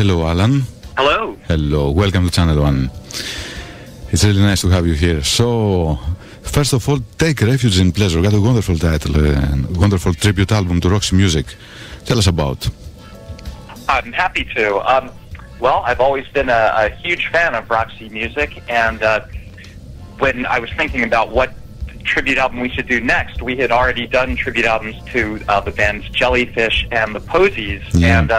Hello, Alan. Hello. Hello. Welcome to Channel One. It's really nice to have you here. So, first of all, Take Refuge in Pleasure. Got a wonderful title, wonderful tribute album to Roxy Music. Tell us about. I'm happy to. Well, I've always been a huge fan of Roxy Music, and when I was thinking about what tribute album we should do next, we had already done tribute albums to the bands Jellyfish and the Posies, and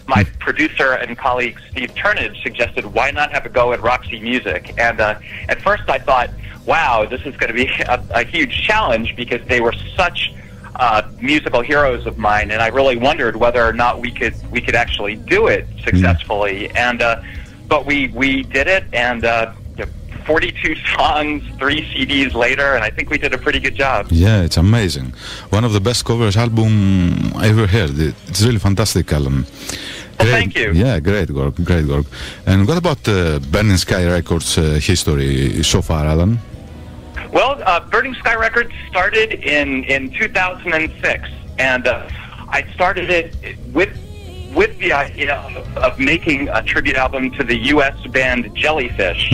my producer and colleague Steve Turnage suggested, why not have a go at Roxy Music? And at first I thought, wow, this is going to be a huge challenge, because they were such musical heroes of mine, and I really wondered whether or not we could actually do it successfully. And but we did it, and 42 songs, 3 CDs later, and I think we did a pretty good job. Yeah, it's amazing. One of the best covers album I ever heard. It's really fantastic, Alan. Well, thank you. Yeah, great work, great work. And what about Burning Sky Records history so far, Alan? Well, Burning Sky Records started in 2006, and I started it with the idea of making a tribute album to the U.S. band Jellyfish.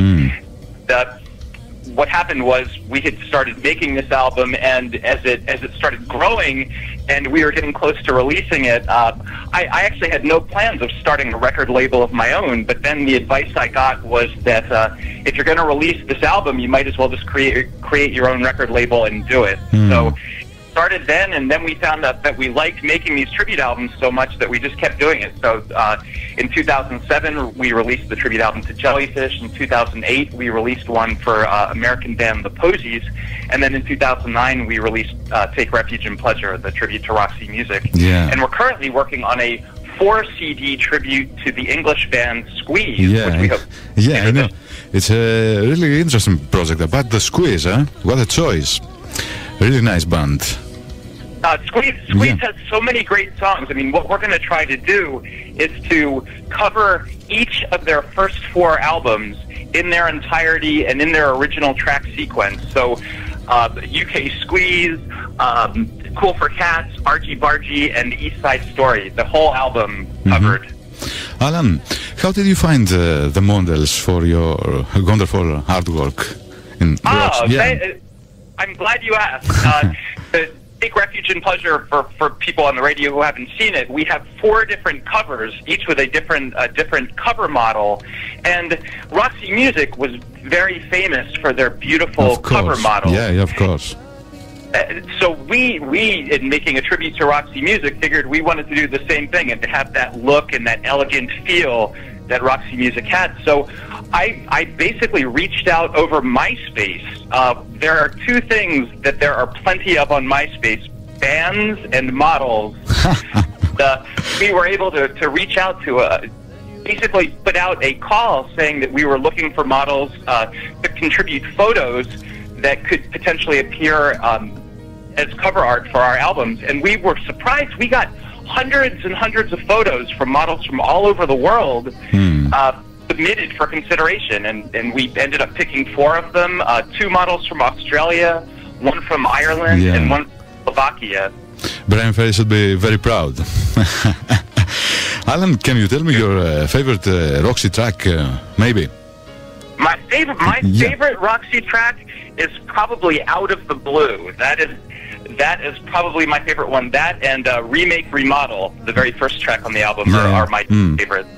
What happened was we had started making this album, and as it started growing and we were getting close to releasing it, I actually had no plans of starting a record label of my own, but then the advice I got was that if you're going to release this album, you might as well just create your own record label and do it. So started then, and then we found out that we liked making these tribute albums so much that we just kept doing it. So in 2007, we released the tribute album to Jellyfish. In 2008, we released one for American band The Posies. And then in 2009, we released Take Refuge in Pleasure, the tribute to Roxy Music. Yeah. And we're currently working on a 4-CD tribute to the English band Squeeze, which we hope... Yeah, I know. It's a really interesting project about the Squeeze, huh? What a choice. Really nice band. Squeeze has so many great songs. I mean, what we're going to try to do is to cover each of their first 4 albums in their entirety and in their original track sequence. So, UK Squeeze, Cool for Cats, Argy Bargy, and East Side Story. The whole album covered. Alan, how did you find the models for your wonderful artwork? I'm glad you asked. Take Refuge in Pleasure, for people on the radio who haven't seen it, we have 4 different covers, each with a different cover model. And Roxy Music was very famous for their beautiful cover models. Yeah, of course. So we, in making a tribute to Roxy Music, figured we wanted to do the same thing and to have that look and that elegant feel that Roxy Music had. So I basically reached out over MySpace. There are 2 things that there are plenty of on MySpace: bands and models. We were able to reach out to basically put out a call saying that we were looking for models to contribute photos that could potentially appear as cover art for our albums. And we were surprised. We got hundreds and hundreds of photos from models from all over the world submitted for consideration, and we ended up picking 4 of them, 2 models from Australia, 1 from Ireland, and 1 from Slovakia. Brian Ferry should be very proud. Alan, can you tell me your favorite Roxy track, maybe? My favorite Roxy track is probably Out of the Blue. That is probably my favorite one. That and Remake Remodel, the very first track on the album, are my favorites.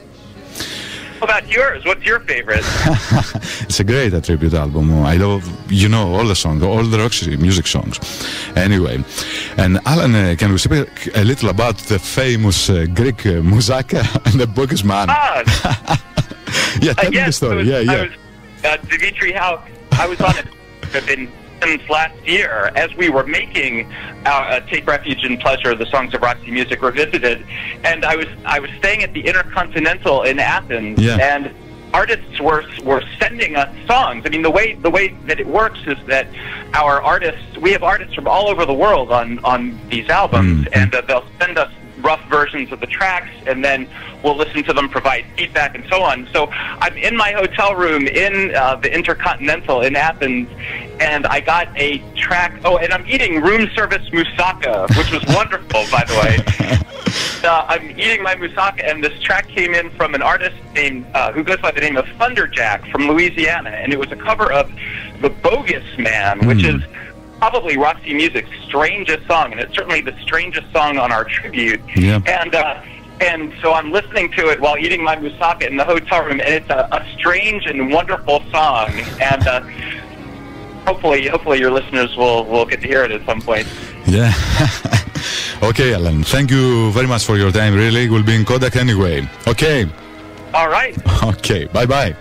How about yours? What's your favorite? It's a great tribute album. I love, all the songs, all the Roxy Music songs. Anyway, and Alan, can we speak a little about the famous Greek moussaka and the Bogus Man? Yeah, tell me the story. Dimitris, I was on it last year as we were making Take Refuge in Pleasure, the songs of Roxy Music Revisited, and I was staying at the Intercontinental in Athens, and artists were sending us songs. I mean, the way that it works is that we have artists from all over the world on these albums, and they'll send us rough versions of the tracks, and then we'll listen to them, provide feedback, and so on. So I'm in my hotel room in the Intercontinental in Athens, and I got a track. Oh, and I'm eating room service moussaka, which was wonderful, by the way. I'm eating my moussaka, and this track came in from an artist named who goes by the name of Thunderjack from Louisiana, and it was a cover of "The Bogus Man," which is probably Roxy Music's strangest song, and it's certainly the strangest song on our tribute. Yeah. And so I'm listening to it while eating my moussaka in the hotel room, and it's a strange and wonderful song. And hopefully your listeners will get to hear it at some point. Yeah. Okay, Alan. Thank you very much for your time. Really, we'll be in contact anyway. Okay. All right. Okay. Bye bye.